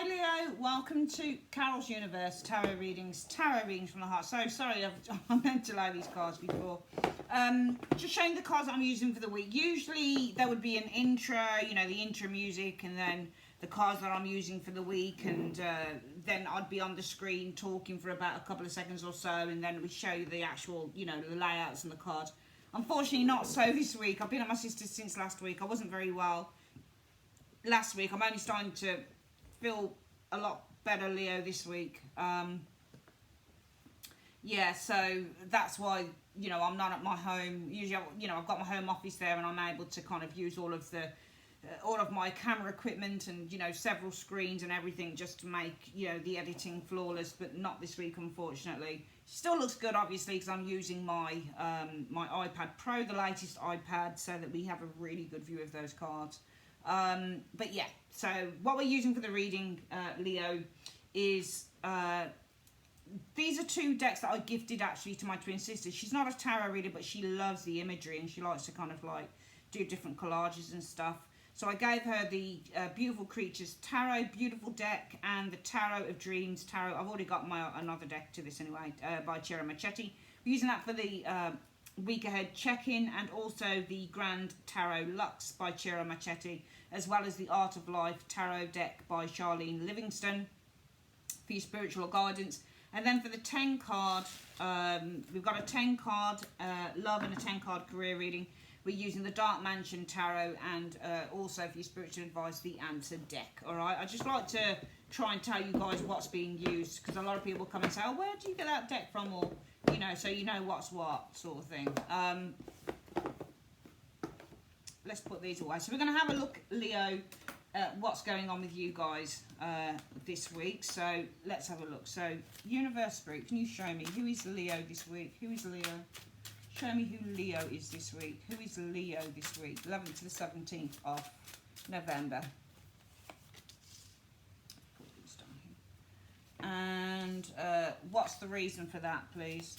Hi Leo, welcome to Carol's Universe Tarot Readings from the heart. So sorry, I meant to lay these cards before. Just showing the cards that I'm using for the week. Usually there would be an intro, you know, the intro music, and then the cards that I'm using for the week, and then I'd be on the screen talking for about a couple of seconds or so, and then we show you the actual, you know, the layouts and the cards. Unfortunately not so this week. I've been at my sister's since last week. I wasn't very well last week. I'm only starting to feel a lot better, Leo, this week. Yeah, so that's why, you know, I'm not at my home. Usually, you know, I've got my home office there, and I'm able to kind of use all of my camera equipment and, you know, several screens and everything just to make, you know, the editing flawless. But not this week, unfortunately. Still looks good, obviously, because I'm using my my iPad Pro, the latest iPad, so that we have a really good view of those cards. But yeah, so what we're using for the reading, Leo, is these are two decks that I gifted actually to my twin sister. She's not a tarot reader, but she loves the imagery and she likes to kind of like do different collages and stuff. So I gave her the Beautiful Creatures Tarot Beautiful deck and the Tarot of Dreams Tarot. I've already got my another deck to this anyway, by Chiara Marchetti. We're using that for the week ahead check-in, and also the Grand Tarot Luxe by Chiara Marchetti, as well as the Art of Life Tarot deck by Charlene Livingston for your spiritual guidance. And then for the 10 card, we've got a 10 card love and a 10 card career reading. We're using the Dark Mansion Tarot, and also for your spiritual advice, the Answer deck. All right, I just like to try and tell you guys what's being used, because a lot of people come and say, oh, where do you get that deck from? Or, you know, so you know what's what, sort of thing. Let's put these away. So we're going to have a look, Leo, at what's going on with you guys this week. So let's have a look. So Universe Spirit, can you show me who is Leo this week? Who is Leo? Show me who Leo is this week. Who is Leo this week? 11th to the 17th of November. Put these down here. And what's the reason for that, please?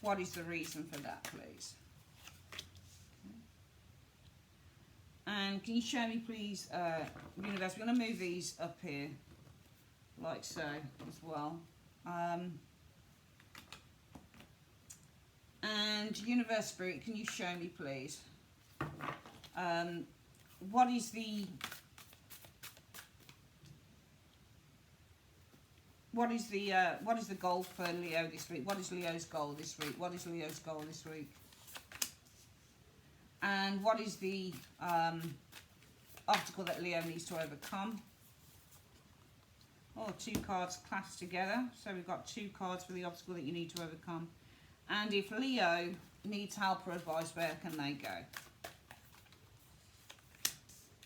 What is the reason for that, please? And can you show me, please, Universe? We're going to move these up here, like so, as well. And Universe Spirit, can you show me, please? What is the goal for Leo this week? What is Leo's goal this week? What is Leo's goal this week? And what is the obstacle that Leo needs to overcome? Oh, two cards clashed together. So we've got two cards for the obstacle that you need to overcome. And if Leo needs help or advice, where can they go?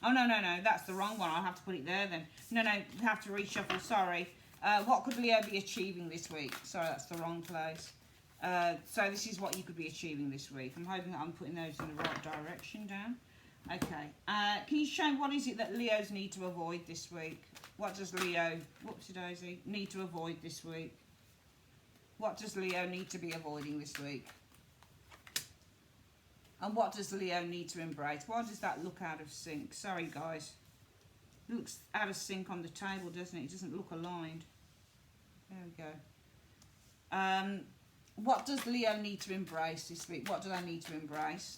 Oh, no, that's the wrong one. I'll have to put it there then. No, you have to reshuffle, sorry. What could Leo be achieving this week? Sorry, that's the wrong place. So this is what you could be achieving this week. I'm hoping that I'm putting those in the right direction down. Okay. Can you show me what is it that Leos need to avoid this week? What does Leo, whoopsie daisy, need to avoid this week? What does Leo need to be avoiding this week? And what does Leo need to embrace? Why does that look out of sync? Sorry, guys. It looks out of sync on the table, doesn't it? It doesn't look aligned. There we go. What does Leo need to embrace this week? What do they need to embrace?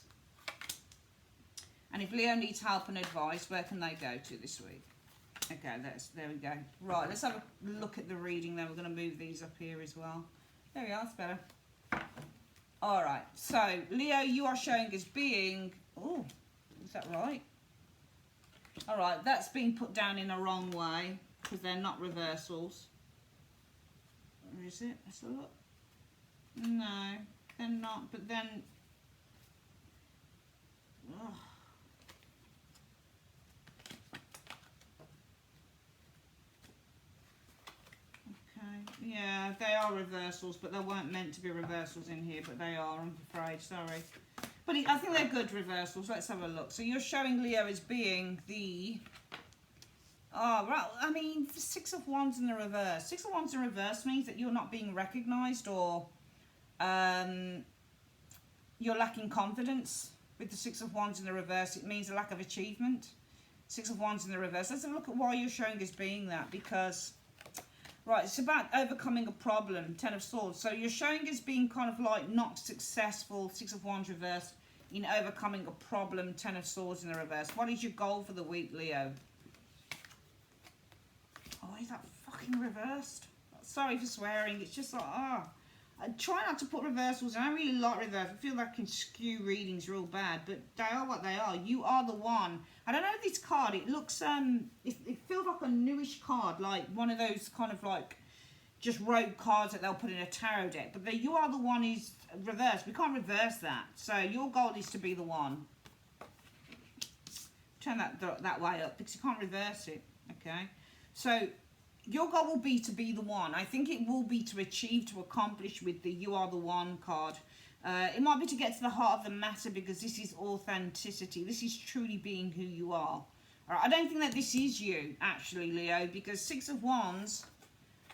And if Leo needs help and advice, where can they go to this week? Okay, there we go. Right, let's have a look at the reading then. We're going to move these up here as well. There we are, that's better. All right, so Leo, you are showing as being, oh, is that right? All right, that's been put down in a wrong way because they're not reversals. Where is it? Let's look. No, they're not, but then, oh. Yeah, they are reversals, but they weren't meant to be reversals in here, but they are, I'm afraid, sorry. But I think they're good reversals. Let's have a look. So you're showing Leo as being the, oh, right, I mean, the Six of Wands in the reverse. Six of Wands in reverse means that you're not being recognised, or you're lacking confidence. With the Six of Wands in the reverse, it means a lack of achievement. Six of Wands in the reverse. Let's have a look at why you're showing as being that, because, right, it's about overcoming a problem, Ten of Swords. So you're showing as being kind of like not successful, Six of Wands reversed, in overcoming a problem, Ten of Swords in the reverse. What is your goal for the week, Leo? Oh, is that fucking reversed? Sorry for swearing. It's just like, I try not to put reversals, and I really like reverse. I feel like I can skew readings real bad, but they are what they are. You are the one. I don't know this card. It looks, it feels like a newish card, like one of those kind of like just rogue cards that they'll put in a tarot deck. But the you are the one is reversed. We can't reverse that. So your goal is to be the one. Turn that way up because you can't reverse it. Okay. So your goal will be to be the one. I think it will be to achieve, to accomplish with the you are the one card. It might be to get to the heart of the matter, because this is authenticity. This is truly being who you are. All right, I don't think that this is you, actually, Leo, because Six of Wands,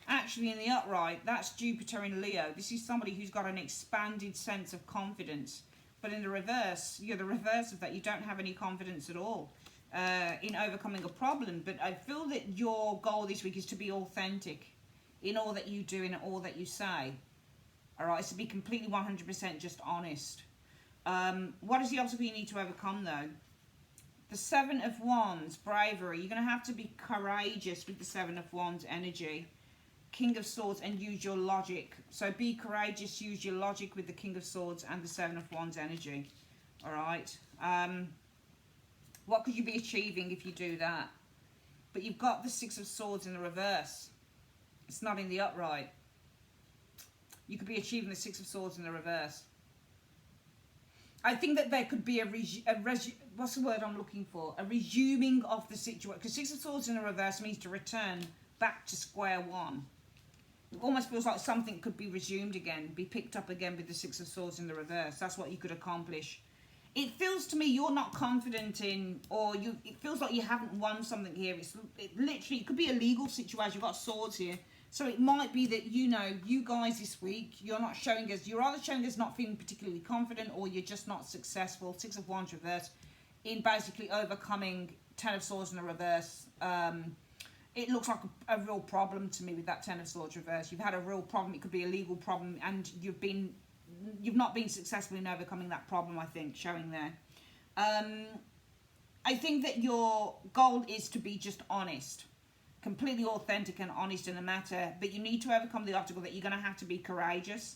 actually in the upright, that's Jupiter in Leo. This is somebody who's got an expanded sense of confidence. But in the reverse, you're the reverse of that. You don't have any confidence at all in overcoming a problem. But I feel that your goal this week is to be authentic in all that you do and all that you say. All right, it's to be completely 100% just honest. What is the obstacle you need to overcome, though? The Seven of Wands, bravery. You're going to have to be courageous with the Seven of Wands energy. King of Swords, and use your logic. So be courageous, use your logic with the King of Swords and the Seven of Wands energy. All right. What could you be achieving if you do that? But you've got the Six of Swords in the reverse. It's not in the upright. You could be achieving the Six of Swords in the reverse. I think that there could be what's the word I'm looking for? A resuming of the situation. Because Six of Swords in the reverse means to return back to square one. It almost feels like something could be resumed again, be picked up again with the Six of Swords in the reverse. That's what you could accomplish. It feels to me you're not confident in, or it feels like you haven't won something here. It could be a legal situation. You've got swords here. So it might be that, you guys this week, you're either showing us not feeling particularly confident, or you're just not successful, Six of Wands reverse, in basically overcoming Ten of Swords in the reverse. It looks like a real problem to me with that Ten of Swords reverse. You've had a real problem. It could be a legal problem, and you've not been successful in overcoming that problem, I think, showing there. I think that your goal is to be just honest. Completely authentic and honest in the matter, but you need to overcome the obstacle that you're going to have to be courageous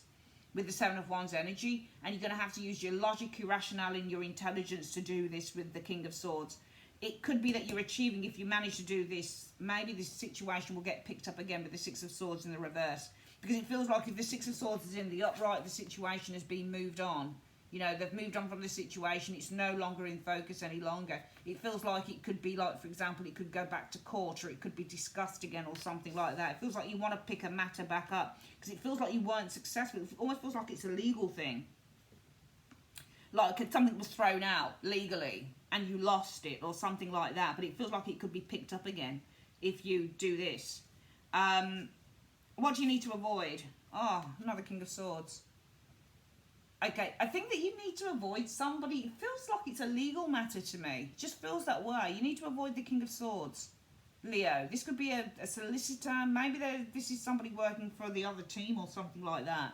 with the Seven of Wands energy, and you're going to have to use your logic, your rationale, and your intelligence to do this with the King of Swords. It could be that you're achieving, if you manage to do this, maybe this situation will get picked up again with the Six of Swords in the reverse, because it feels like if the Six of Swords is in the upright, the situation has been moved on. They've moved on from the situation. It's no longer in focus any longer. It feels like it could be like, for example, it could go back to court, or it could be discussed again, or something like that. It feels like you want to pick a matter back up, because it feels like you weren't successful. It almost feels like it's a legal thing. Like something was thrown out legally and you lost it, or something like that. But it feels like it could be picked up again if you do this. What do you need to avoid? Oh, another King of Swords. Okay, I think that you need to avoid somebody. It feels like it's a legal matter to me. It just feels that way. You need to avoid the King of Swords, Leo. This could be a solicitor. Maybe this is somebody working for the other team or something like that.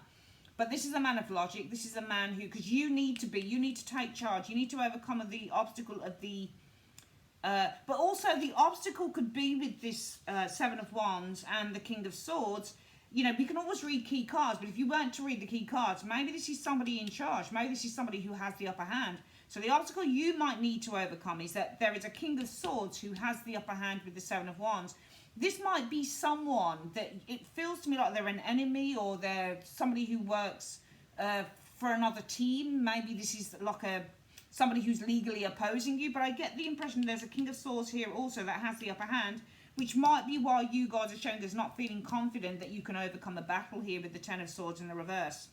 But this is a man of logic. This is a man who, because you need to take charge. You need to overcome the obstacle of the... but also the obstacle could be with this Seven of Wands and the King of Swords. We can always read key cards, but if you weren't to read the key cards, maybe this is somebody in charge. Maybe this is somebody who has the upper hand. So the obstacle you might need to overcome is that there is a King of Swords who has the upper hand with the Seven of Wands. This might be someone that it feels to me like they're an enemy, or they're somebody who works for another team. Maybe this is like somebody who's legally opposing you, but I get the impression there's a King of Swords here also that has the upper hand, which might be why you guys are showing us not feeling confident that you can overcome a battle here with the Ten of Swords in the reverse.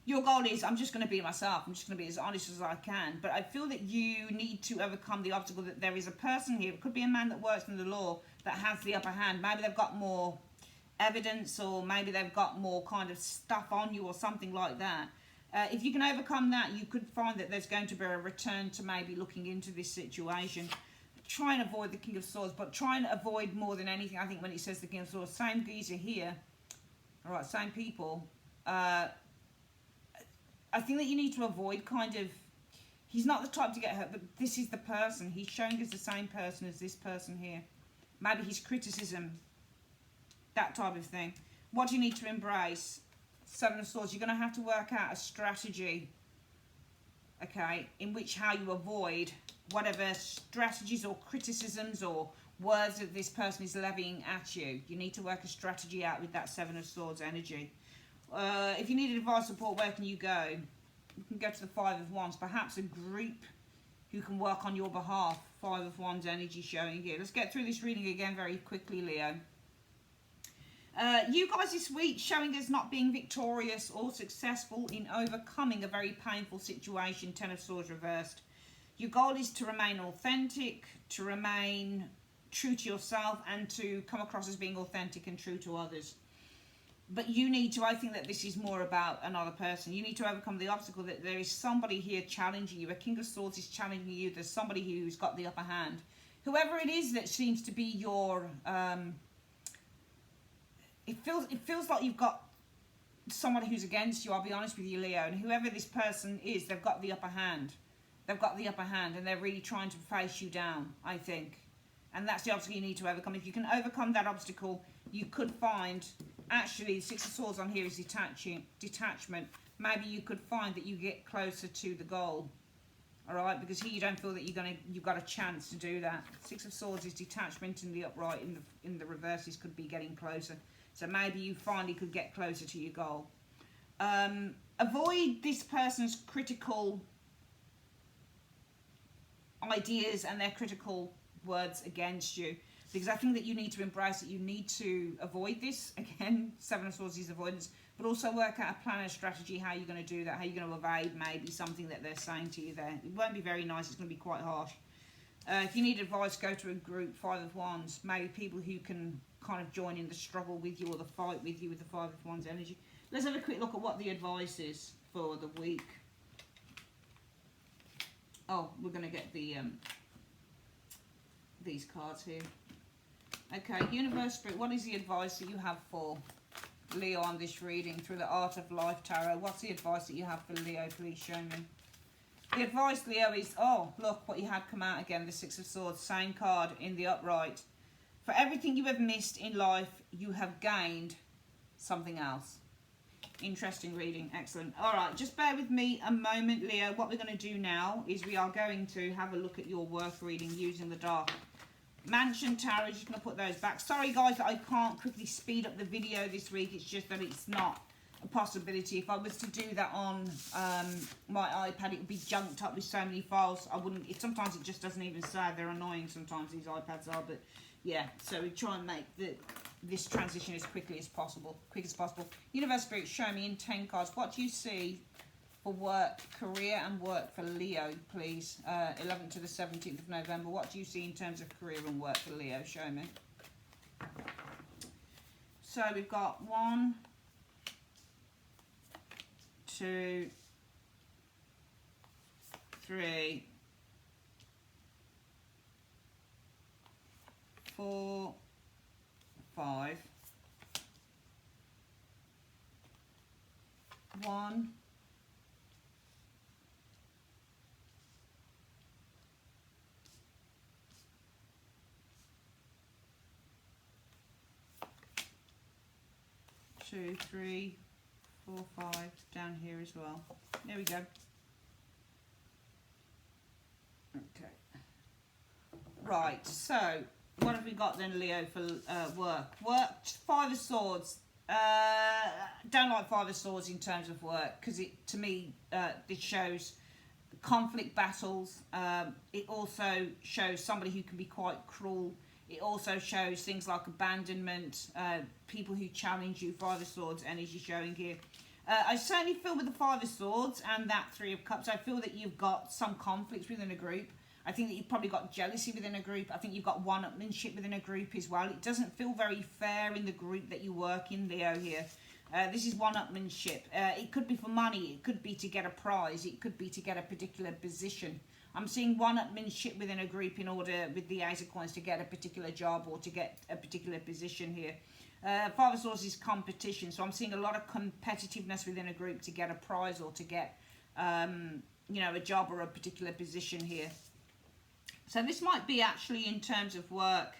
Your goal is, I'm just going to be myself. I'm just going to be as honest as I can. But I feel that you need to overcome the obstacle that there is a person here. It could be a man that works in the law that has the upper hand. Maybe they've got more evidence, or maybe they've got more kind of stuff on you, or something like that. If you can overcome that, you could find that there's going to be a return to maybe looking into this situation. try and avoid the King of Swords, but try and avoid more than anything, I think, when it says the King of Swords. Same geezer here. All right, same people. I think that you need to avoid kind of... He's not the type to get hurt, but this is the person. He's showing us the same person as this person here. Maybe his criticism, that type of thing. What do you need to embrace? Seven of Swords. You're going to have to work out a strategy, okay, in which how you avoid whatever strategies or criticisms or words that this person is levying at you. You need to work a strategy out with that Seven of Swords energy. If you need advice, support, where can you go? You can go to the Five of Wands. Perhaps a group who can work on your behalf. Five of Wands energy showing here. Let's get through this reading again very quickly, Leo. You guys this week showing us not being victorious or successful in overcoming a very painful situation. Ten of Swords reversed. Your goal is to remain authentic, to remain true to yourself, and to come across as being authentic and true to others. But you need to, I think that this is more about another person. You need to overcome the obstacle that there is somebody here challenging you. A King of Swords is challenging you. There's somebody who's got the upper hand. Whoever it is that seems to be your... It feels like you've got somebody who's against you, I'll be honest with you, Leo. And whoever this person is, they've got the upper hand. They've got the upper hand and they're really trying to face you down, I think. And that's the obstacle you need to overcome. If you can overcome that obstacle, you could find... Actually, the Six of Swords on here is detachment. Maybe you could find that you get closer to the goal. All right, because here you don't feel that you've got a chance to do that. Six of Swords is detachment in the upright. In the reverses could be getting closer. So maybe you finally could get closer to your goal. Avoid this person's critical ideas and their critical words against you. Because I think that you need to embrace it. You need to avoid this. Again, Seven of Swords is avoidance. But also work out a plan and strategy how you're going to do that. How you're going to evade maybe something that they're saying to you there. It won't be very nice. It's going to be quite harsh. If you need advice, go to a group. Five of Wands. Maybe people who can kind of join in the struggle with you or the fight with you with the Five of Wands energy. Let's have a quick look at what the advice is for the week. Oh, we're going to get the these cards here. Okay, Universe Spirit, what is the advice that you have for Leo on this reading through the Art of Life Tarot? What's the advice that you have for Leo? Please show me. The advice, Leo, is, oh, look what you had come out again, the Six of Swords, same card in the upright. For everything you have missed in life, you have gained something else. Interesting reading, excellent. All right, just bear with me a moment, Leo. What we're going to do now is we are going to have a look at your work reading using the Dark Mansion Tarot. Just going to put those back. Sorry, guys, that I can't quickly speed up the video this week. It's just that it's not a possibility. If I was to do that on my iPad, it would be junked up with so many files. I wouldn't. Sometimes it just doesn't even say. They're annoying sometimes, these iPads are, but yeah. So we try and make this transition as quick as possible. Universe Spirit, show me in 10 cards. What do you see for work, career and work for Leo, please? 11th to the 17th of November. What do you see in terms of career and work for Leo? Show me. So we've got 1, 2, 3, 4, 5. 1, 2, 3, 4, 5, down here as well. There we go. Okay. Right, so what have we got then, Leo, for work? Work, Five of Swords. Don't like Five of Swords in terms of work, because it, to me, this shows conflict battles. It also shows somebody who can be quite cruel. It also shows things like abandonment, people who challenge you. Five of Swords energy showing here. I certainly feel with the Five of Swords and that Three of Cups, I feel that you've got some conflicts within a group. I think that you've probably got jealousy within a group. I think you've got one-upmanship within a group as well. It doesn't feel very fair in the group that you work in, Leo, here. This is one-upmanship. It could be for money. It could be to get a prize. It could be to get a particular position. I'm seeing one-upmanship within a group in order, with the Ace of Coins, to get a particular job or to get a particular position here. Five of Swords is competition, so I'm seeing a lot of competitiveness within a group to get a prize or to get, you know, a job or a particular position here. So this might be actually in terms of work,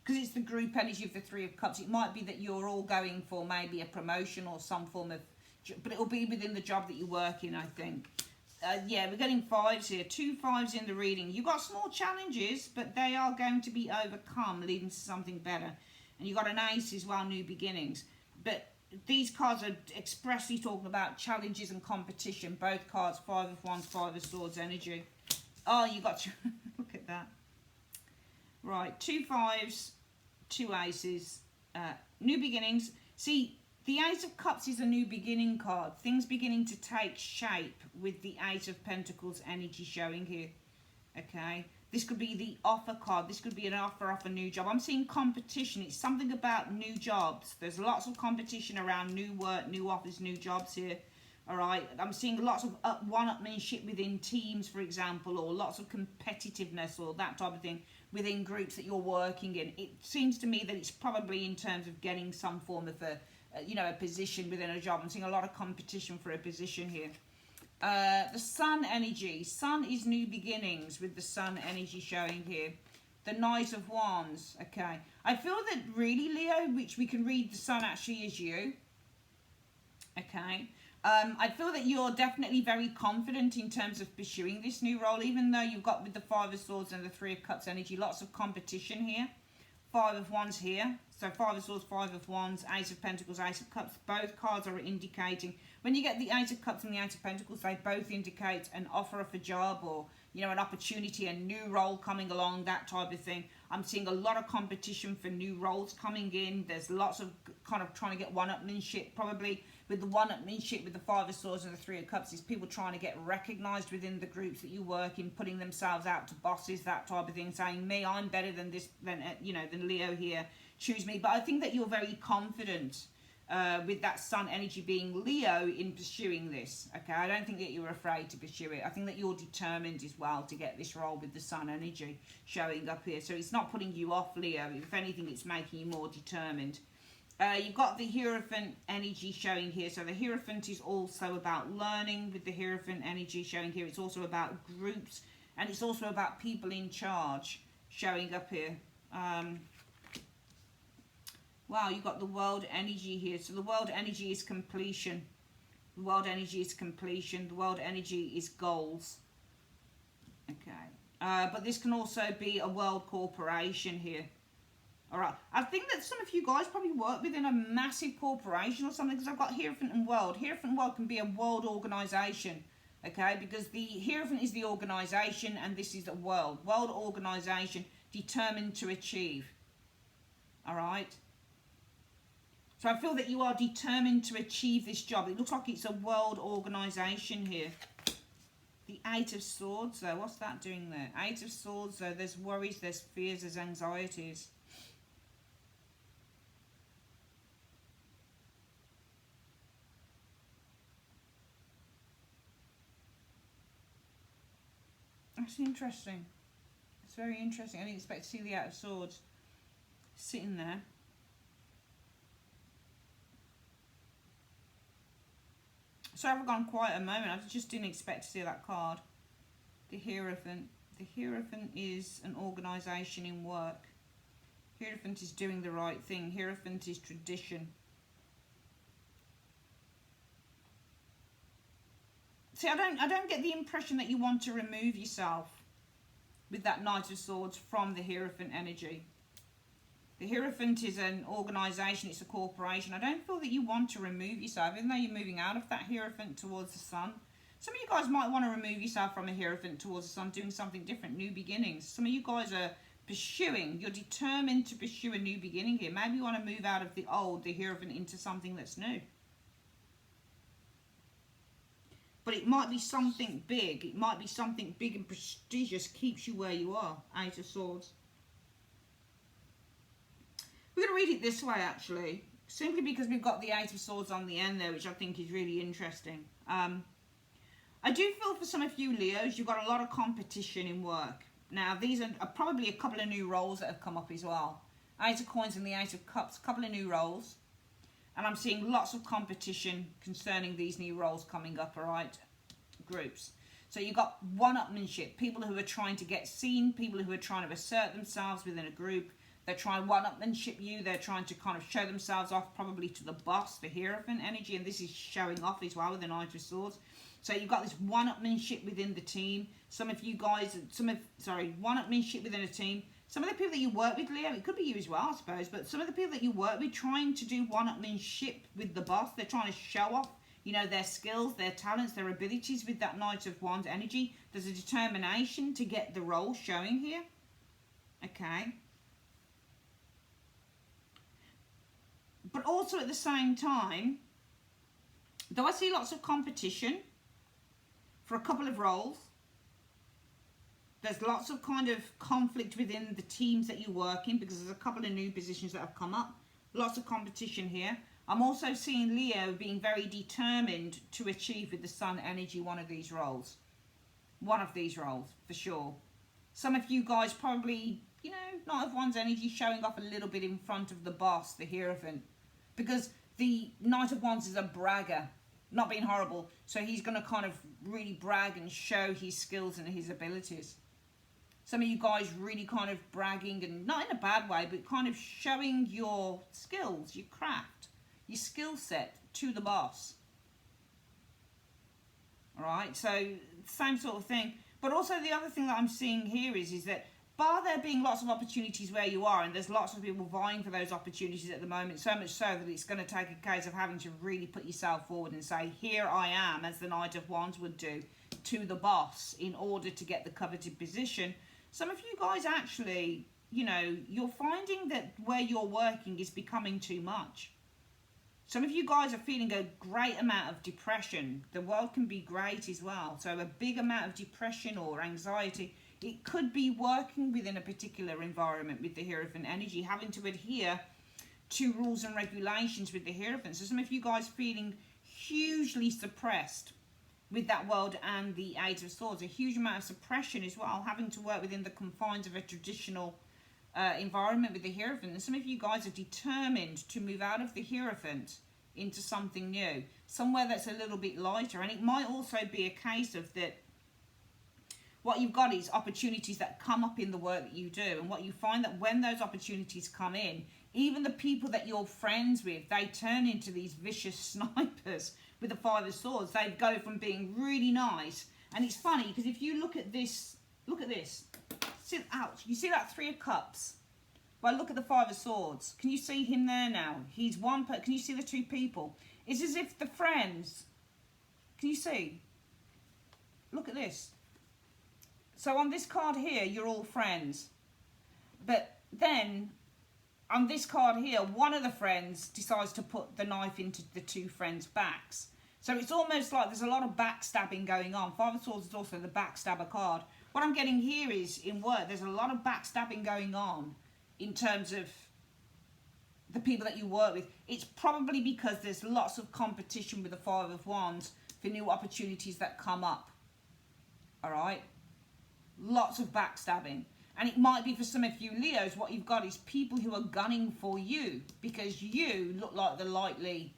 because it's the group energy of the Three of Cups. It might be that you're all going for maybe a promotion or some form of, but it will be within the job that you work in, I think. Yeah, we're getting fives here. 2 5s in the reading. You've got small challenges, but they are going to be overcome, leading to something better. And you've got an ace as well, new beginnings. But these cards are expressly talking about challenges and competition. Both cards, 5 of Wands, 5 of Swords energy. Oh, you got to look at that. Right, 2 5s, 2 aces, new beginnings. See, the Ace of Cups is a new beginning card. Things beginning to take shape with the Eight of Pentacles energy showing here. Okay. This could be the offer card. This could be an offer off a new job. I'm seeing competition. It's something about new jobs. There's lots of competition around new work, new offers, new jobs here. All right. I'm seeing lots of one-upmanship within teams, for example, or lots of competitiveness or that type of thing within groups that you're working in. It seems to me that it's probably in terms of getting some form of a, you know, a position within a job. I'm seeing a lot of competition for a position here. The Sun energy. Sun is new beginnings with the Sun energy showing here. The Knight of Wands. Okay. I feel that really, Leo, which we can read the Sun actually is you. Okay. I feel that you're definitely very confident in terms of pursuing this new role, even though you've got with the Five of Swords and the Three of Cups energy, lots of competition here. 5 of Wands here. So 5 of Swords, 5 of Wands, Ace of Pentacles, Ace of Cups. Both cards are indicating, when you get the Ace of Cups and the Ace of Pentacles, they both indicate an offer of a job or, you know, an opportunity, a new role coming along, that type of thing. I'm seeing a lot of competition for new roles coming in. There's lots of kind of trying to get one-upmanship, probably with the one-upmanship with the Five of Swords and the Three of Cups is people trying to get recognised within the groups that you work in, putting themselves out to bosses, that type of thing, saying, me, I'm better than this, than, you know, than Leo here, choose me. But I think that you're very confident with that Sun energy being Leo in pursuing this, okay? I don't think that you're afraid to pursue it. I think that you're determined as well to get this role with the Sun energy showing up here. So it's not putting you off, Leo. If anything, it's making you more determined. You've got the Hierophant energy showing here. So the Hierophant is also about learning with the Hierophant energy showing here. It's also about groups, and it's also about people in charge showing up here. Wow, you've got the World energy here. So the World energy is completion. The World energy is completion. The World energy is goals. Okay. But this can also be a world corporation here. All right. I think that some of you guys probably work within a massive corporation or something, because I've got Hierophant and World. Hierophant and World can be a world organisation, okay? Because the Hierophant is the organisation and this is the world. World organisation determined to achieve. All right. So I feel that you are determined to achieve this job. It looks like it's a world organisation here. The Eight of Swords, though. What's that doing there? Eight of Swords, though. There's worries, there's fears, there's anxieties. That's interesting. It's very interesting. I didn't expect to see the Eight of Swords sitting there. So I've gone quiet a moment. I just didn't expect to see that card. The Hierophant. The Hierophant is an organisation in work. Hierophant is doing the right thing. Hierophant is tradition. See, I don't get the impression that you want to remove yourself with that Knight of Swords from the Hierophant energy. The Hierophant is an organisation, it's a corporation. I don't feel that you want to remove yourself, even though you're moving out of that Hierophant towards the Sun. Some of you guys might want to remove yourself from a Hierophant towards the Sun, doing something different, new beginnings. Some of you guys are pursuing, you're determined to pursue a new beginning here. Maybe you want to move out of the old, the Hierophant, into something that's new. But it might be something big. It might be something big and prestigious, keeps you where you are. Eight of Swords. We're going to read it this way, actually, simply because we've got the Eight of Swords on the end there, which I think is really interesting. I do feel for some of you Leos, you've got a lot of competition in work. Now, these are probably a couple of new roles that have come up as well. Eight of Coins and the Eight of Cups, a couple of new roles. And I'm seeing lots of competition concerning these new roles coming up, all right, groups. So you've got one-upmanship, people who are trying to get seen, people who are trying to assert themselves within a group. They're trying one-upmanship you, they're trying to kind of show themselves off probably to the boss, the Hierophant energy, and this is showing off as well with the Knight of Swords. So you've got this one-upmanship within the team. Some of you guys, one-upmanship within a team. Some of the people that you work with, Leo, it could be you as well, I suppose, but some of the people that you work with trying to do one-upmanship with the boss, they're trying to show off, you know, their skills, their talents, their abilities with that Knight of Wands energy. There's a determination to get the role showing here. Okay. But also at the same time, though I see lots of competition for a couple of roles, there's lots of kind of conflict within the teams that you work in because there's a couple of new positions that have come up. Lots of competition here. I'm also seeing Leo being very determined to achieve with the Sun energy one of these roles. One of these roles, for sure. Some of you guys probably, you know, Knight of Wands energy showing off a little bit in front of the boss, the Hierophant. Because the Knight of Wands is a bragger. Not being horrible. So he's going to kind of really brag and show his skills and his abilities. Some of you guys really kind of bragging, and not in a bad way, but kind of showing your skills, your craft, your skill set to the boss. All right, so same sort of thing. But also the other thing that I'm seeing here is that bar there being lots of opportunities where you are, and there's lots of people vying for those opportunities at the moment, so much so that it's going to take a case of having to really put yourself forward and say, here I am, as the Knight of Wands would do, to the boss in order to get the coveted position. Some of you guys actually, you know, you're finding that where you're working is becoming too much. Some of you guys are feeling a great amount of depression. The world can be great as well. So a big amount of depression or anxiety. It could be working within a particular environment with the Hierophant energy, having to adhere to rules and regulations with the Hierophant. So some of you guys feeling hugely suppressed with that world and the Eight of Swords, a huge amount of suppression as well, having to work within the confines of a traditional environment with the Hierophant. And some of you guys are determined to move out of the Hierophant into something new, somewhere that's a little bit lighter. And it might also be a case of that what you've got is opportunities that come up in the work that you do, and what you find that when those opportunities come in, even the people that you're friends with, they turn into these vicious snipers with the Five of Swords. They go from being really nice, and it's funny because if you look at this, ouch, you see that Three of Cups? Well, look at the Five of Swords. Can you see him there now? He's one, can you see the two people? It's as if the friends, can you see? Look at this. So on this card here, you're all friends. But then, on this card here, one of the friends decides to put the knife into the two friends' backs. So it's almost like there's a lot of backstabbing going on. Five of Swords is also the backstabber card. What I'm getting here is, in work, there's a lot of backstabbing going on in terms of the people that you work with. It's probably because there's lots of competition with the Five of Wands for new opportunities that come up. All right? Lots of backstabbing. And it might be for some of you Leos, what you've got is people who are gunning for you because you look like the likely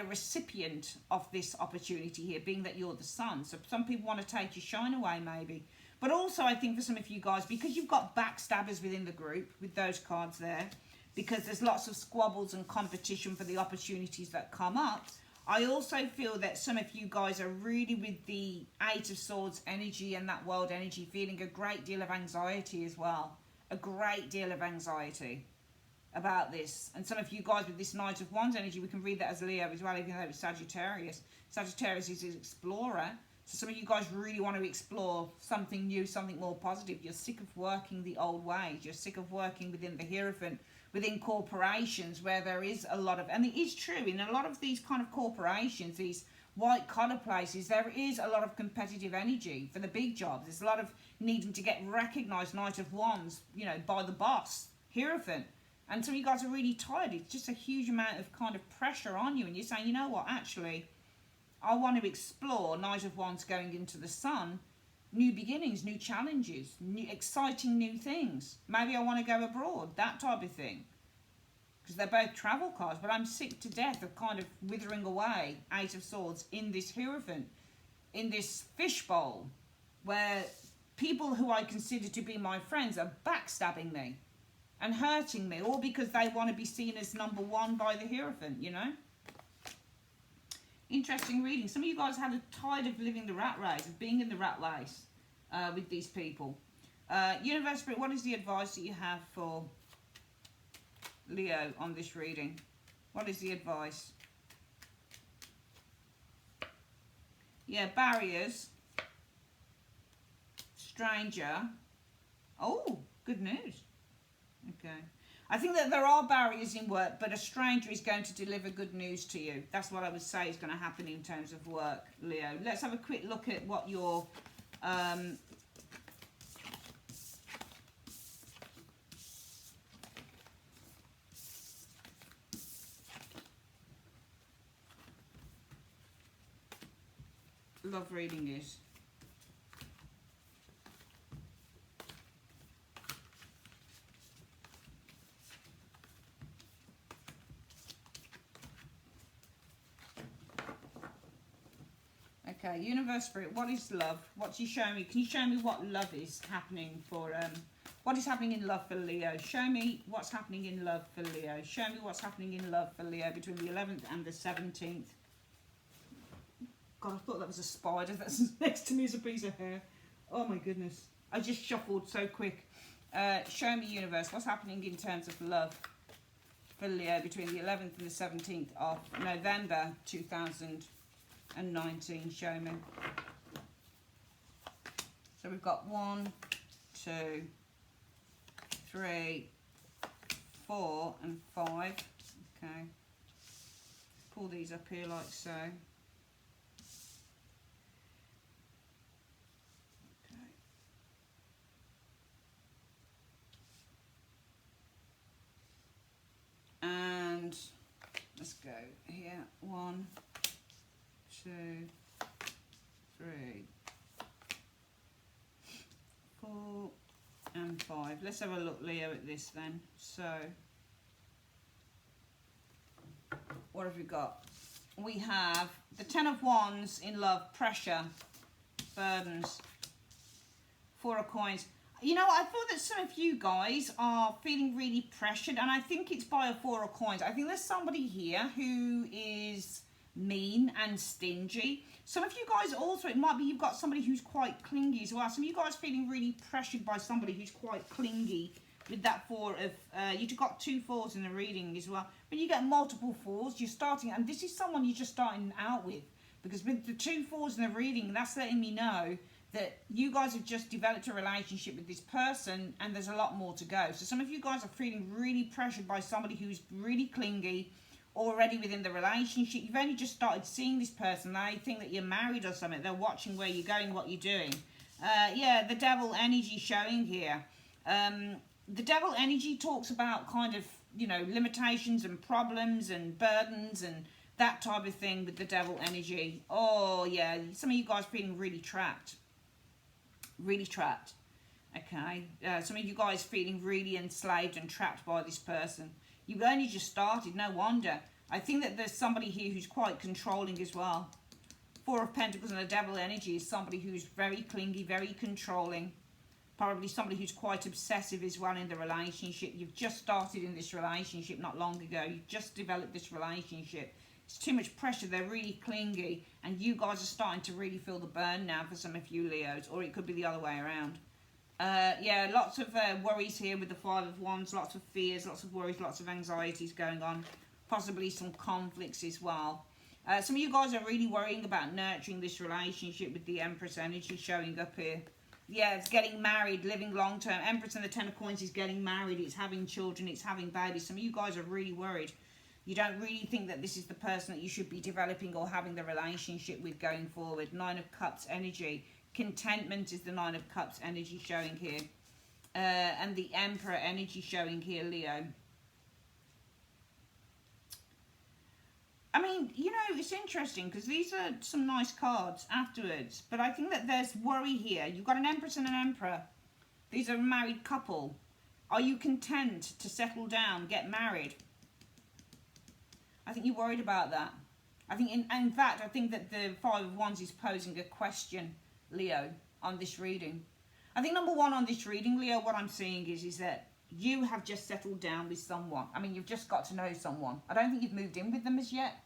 recipient of this opportunity here, being that you're the Sun. So some people want to take your shine away maybe. But also I think for some of you guys, because you've got backstabbers within the group with those cards there, because there's lots of squabbles and competition for the opportunities that come up, I also feel that some of you guys are really with the Eight of Swords energy and that world energy feeling a great deal of anxiety as well. A great deal of anxiety about this. And some of you guys with this Knight of Wands energy, we can read that as Leo as well, even though it's Sagittarius. Sagittarius is an explorer. So some of you guys really want to explore something new, something more positive. You're sick of working the old ways. You're sick of working within the Hierophant, within corporations where there is a lot of, and it is true, in a lot of these kind of corporations, these white collar places, there is a lot of competitive energy for the big jobs. There's a lot of needing to get recognised, Knight of Wands, you know, by the boss, Hierophant. And some of you guys are really tired. It's just a huge amount of kind of pressure on you. And you're saying, you know what, actually, I want to explore. Knight of Wands going into the Sun. New beginnings, new challenges, new exciting new things. Maybe I want to go abroad, that type of thing. Because they're both travel cards, but I'm sick to death of kind of withering away, Eight of Swords, in this Hierophant, in this fishbowl, where people who I consider to be my friends are backstabbing me and hurting me, all because they want to be seen as number one by the Hierophant, you know? Interesting reading. Some of you guys had a tide of living the rat race, of being in the rat race with these people. Universe Spirit, what is the advice that you have for Leo on this reading? What is the advice? Yeah, barriers. Stranger. Oh, good news. Okay. I think that there are barriers in work, but a stranger is going to deliver good news to you. That's what I would say is going to happen in terms of work, Leo. Let's have a quick look at what your love reading is. Okay, Universe Spirit, what is love? What's he showing me? Can you show me what love is happening for, what is happening in love for Leo? Show me what's happening in love for Leo. Show me what's happening in love for Leo between the 11th and the 17th. God, I thought that was a spider that's next to me is a piece of hair. Oh my goodness. I just shuffled so quick. Show me, Universe, what's happening in terms of love for Leo between the 11th and the 17th of November 2019. Show me. So we've got 1, 2, 3, 4 and 5. Okay. Pull these up here like so. Okay. And let's go here. 1, 2, 3, 4 and 5. Let's have a look, Leo, at this then. So what have we got? We have the 10 of Wands in love, pressure, burdens, 4 of Coins. You know, I thought that some of you guys are feeling really pressured, and I think it's by a 4 of Coins. I think there's somebody here who is mean and stingy. Some of you guys also, it might be you've got somebody who's quite clingy as well. Some of you guys feeling really pressured by somebody who's quite clingy with that 4 of, you've got 2 4s in the reading as well. When you get multiple 4s, you're starting, and this is someone you're just starting out with, because with the 2 4s in the reading, that's letting me know that you guys have just developed a relationship with this person and there's a lot more to go. So some of you guys are feeling really pressured by somebody who's really clingy already within the relationship. You've only just started seeing this person. They think that you're married or something. They're watching where you're going, what you're doing. Yeah, the devil energy showing here. The devil energy talks about kind of, you know, limitations and problems and burdens and that type of thing with the devil energy. Oh, yeah, some of you guys feeling really trapped. Really trapped. Okay. Some of you guys feeling really enslaved and trapped by this person. You've only just started, no wonder. I think that there's somebody here who's quite controlling as well. 4 of Pentacles and the devil energy is somebody who's very clingy, very controlling. Probably somebody who's quite obsessive as well in the relationship. You've just started in this relationship not long ago. You've just developed this relationship. It's too much pressure. They're really clingy. And you guys are starting to really feel the burn now for some of you Leos. Or it could be the other way around. Yeah, lots of worries here with the 5 of Wands. Lots of fears, lots of worries, lots of anxieties going on. Possibly some conflicts as well. Some of you guys are really worrying about nurturing this relationship with the Empress energy showing up here. Yeah, it's getting married, living long term. Empress and the 10 of Coins is getting married. It's having children. It's having babies. Some of you guys are really worried. You don't really think that this is the person that you should be developing or having the relationship with going forward. 9 of Cups energy. Contentment is the 9 of Cups energy showing here. And the Emperor energy showing here, Leo. I mean, you know, it's interesting because these are some nice cards afterwards, but I think that there's worry here. You've got an Empress and an Emperor. These are a married couple. Are you content to settle down, get married? I think you're worried about that. I think, in fact, I think that the Five of Wands is posing a question, Leo, on this reading. I think number one on this reading, Leo, what I'm seeing is that you have just settled down with someone. I mean, you've just got to know someone. I don't think you've moved in with them as yet.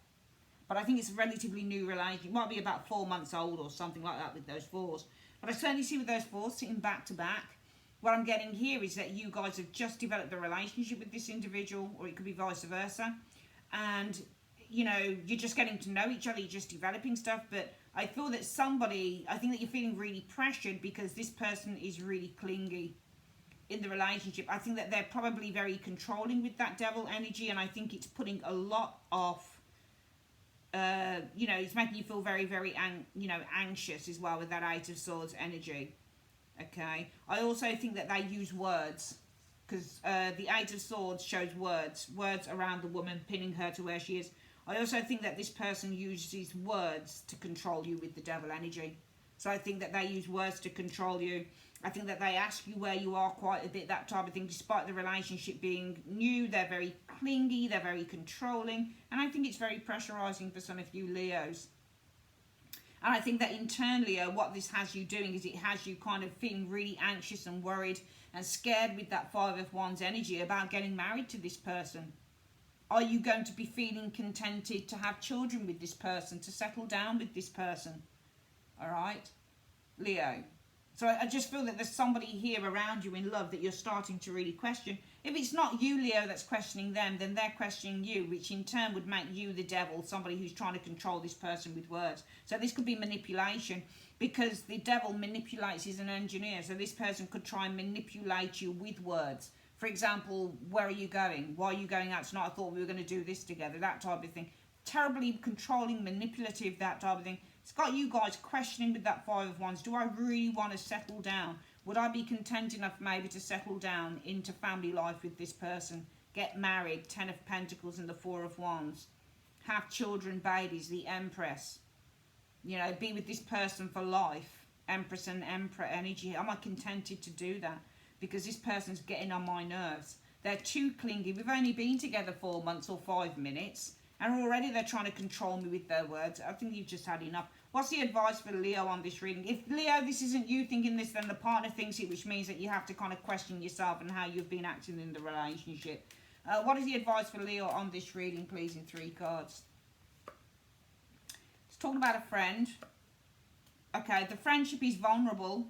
But I think it's a relatively new relationship. It might be about 4 months old or something like that with those fours. But I certainly see with those fours sitting back to back. What I'm getting here is that you guys have just developed a relationship with this individual, or it could be vice versa. And, you know, you're just getting to know each other, you're just developing stuff. But I feel that I think that you're feeling really pressured because this person is really clingy in the relationship. I think that they're probably very controlling with that devil energy, and I think it's putting a lot of you know, it's making you feel very, very, anxious as well with that Eight of Swords energy. Okay. I also think that they use words because the Eight of Swords shows words around the woman, pinning her to where she is. I also think that this person uses words to control you with the devil energy. So I think that they use words to control you. I think that they ask you where you are quite a bit, that type of thing. Despite the relationship being new, they're very clingy, they're very controlling. And I think it's very pressurizing for some of you Leos. And I think that in turn, Leo, what this has you doing is it has you kind of feeling really anxious and worried and scared with that Five of Wands energy about getting married to this person. Are you going to be feeling contented to have children with this person, to settle down with this person? All right, Leo. So I just feel that there's somebody here around you in love that you're starting to really question. If it's not you, Leo, that's questioning them, then they're questioning you, which in turn would make you the devil, somebody who's trying to control this person with words. So this could be manipulation because the devil manipulates, he's an engineer. So this person could try and manipulate you with words. For example, where are you going? Why are you going out tonight? I thought we were going to do this together, that type of thing. Terribly controlling, manipulative, that type of thing. It's got you guys questioning with that Five of Wands. Do I really want to settle down? Would I be content enough maybe to settle down into family life with this person? Get married, 10 of Pentacles and the Four of Wands. Have children, babies, the Empress. You know, be with this person for life. Empress and Emperor energy. Am I contented to do that? Because this person's getting on my nerves. They're too clingy. We've only been together 4 months or 5 minutes. And already they're trying to control me with their words. I think you've just had enough. What's the advice for Leo on this reading? If, Leo, this isn't you thinking this, then the partner thinks it, which means that you have to kind of question yourself and how you've been acting in the relationship. What is the advice for Leo on this reading, please, in 3 cards? It's talking about a friend. Okay, the friendship is vulnerable.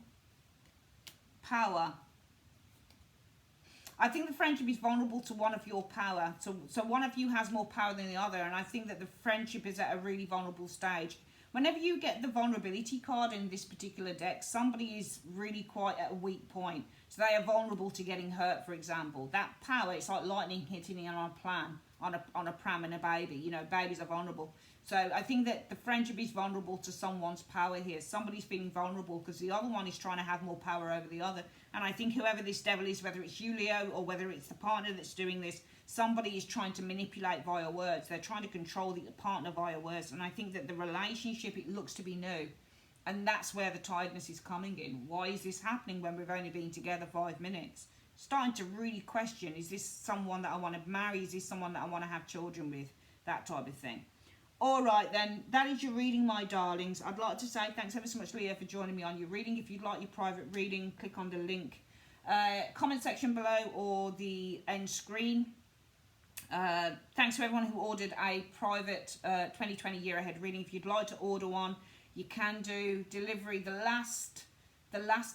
Power. I think the friendship is vulnerable to one of your power. So one of you has more power than the other. And I think that the friendship is at a really vulnerable stage. Whenever you get the vulnerability card in this particular deck, somebody is really quite at a weak point. So they are vulnerable to getting hurt, for example. That power, it's like lightning hitting on a pram and a baby. You know, babies are vulnerable. So I think that the friendship is vulnerable to someone's power here. Somebody's feeling vulnerable because the other one is trying to have more power over the other. And I think whoever this devil is, whether it's you, Leo, or whether it's the partner that's doing this, somebody is trying to manipulate via words. They're trying to control the partner via words. And I think that the relationship, it looks to be new. And that's where the tiredness is coming in. Why is this happening when we've only been together 5 minutes? Starting to really question, is this someone that I want to marry? Is this someone that I want to have children with? That type of thing. All right, then, that is your reading, my darlings. I'd like to say thanks ever so much, Leo, for joining me on your reading. If you'd like your private reading, click on the link, comment section below or the end screen. Thanks to everyone who ordered a private 2020 year ahead reading. If you'd like to order one, you can do. Delivery, the last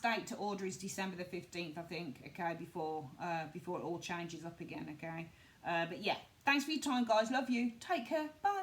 date to order is December the 15th, I think, okay, before it all changes up again, okay. But yeah, thanks for your time, guys. Love you. Take care. Bye.